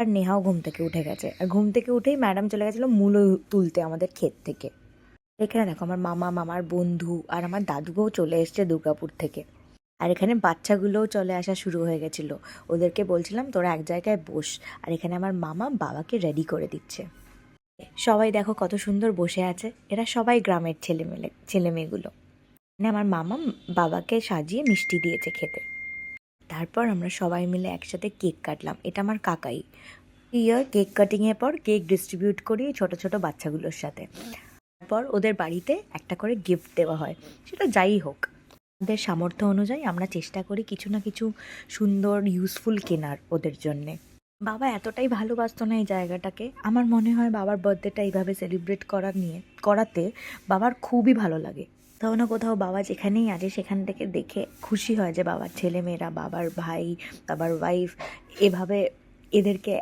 আর নেহাও ঘুম থেকে উঠে গেছে, আর ঘুম থেকে উঠেই ম্যাডাম চলে গেছিলো মূলো তুলতে আমাদের ক্ষেত থেকে। এখানে দেখো আমার মামা, মামার বন্ধু আর আমার দাদুও চলে এসছে দুর্গাপুর থেকে। আর এখানে বাচ্চাগুলোও চলে আসা শুরু হয়ে গেছিলো। ওদেরকে বলছিলাম তোরা এক জায়গায় বস। আর এখানে আমার মামা বাবাকে রেডি করে দিচ্ছে। সবাই দেখো কত সুন্দর বসে আছে, এরা সবাই গ্রামের ছেলে মেয়েগুলো। মানে আমার মামা বাবাকে সাজিয়ে মিষ্টি দিয়েছে খেতে। তারপর আমরা সবাই মিলে একসাথে কেক কাটলাম, এটা আমার কাকাই। ইয়ার কেক কাটিংয়ের পর কেক ডিস্ট্রিবিউট করি ছোট ছোট বাচ্চাগুলোর সাথে। তারপর ওদের বাড়িতে একটা করে গিফট দেওয়া হয়, সেটা যাই হোক। আমাদের সামর্থ্য অনুযায়ী আমরা চেষ্টা করি কিছু না কিছু সুন্দর ইউজফুল কেনার ওদের জন্যে। বাবা এতটাই ভালোবাসতো না এই জায়গাটাকে, আমার মনে হয় বাবার বার্থডেটা এইভাবে সেলিব্রেট করাতে বাবার খুবই ভালো লাগে। কোথাও না কোথাও বাবা যেখানেই আছে সেখান থেকে দেখে খুশি হয় যে বাবার ছেলেমেয়েরা, বাবার ভাই, বাবার ওয়াইফ এভাবে এদেরকে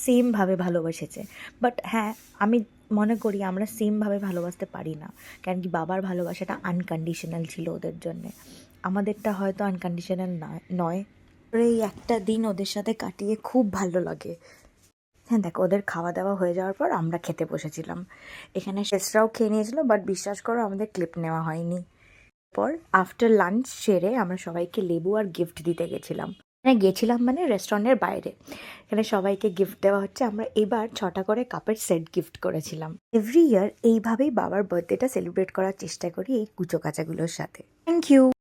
সেমভাবে ভালোবেসেছে। বাট হ্যাঁ, আমি মনে করি আমরা সেমভাবে ভালোবাসতে পারি না, কারণ কি বাবার ভালোবাসাটা আনকন্ডিশনাল ছিল ওদের জন্যে, আমাদেরটা হয়তো আনকন্ডিশনাল নয়। এই একটা দিন ওদের সাথে কাটিয়ে খুব ভালো লাগে। হ্যাঁ দেখো, ওদের খাওয়া দাওয়া হয়ে যাওয়ার পর আমরা খেতে বসেছিলাম। এখানে শেষরাও খেয়ে নিয়েছিল, বাট বিশ্বাস করো আমাদের ক্লিপ নেওয়া হয়নি। পর আফটার লাঞ্চ সেরে আমরা সবাইকে লেবু আর গিফট দিতে গেছিলাম। গেছিলাম মানে রেস্টুরেন্টের বাইরে। এখানে সবাইকে গিফট দেওয়া হচ্ছে। আমরা এবার 6টা করে কাপের সেট গিফট করেছিলাম। এভরি ইয়ার এইভাবেই বাবার বার্থডেটা সেলিব্রেট করার চেষ্টা করি এই কুচো কাচাগুলোর সাথে। Thank you.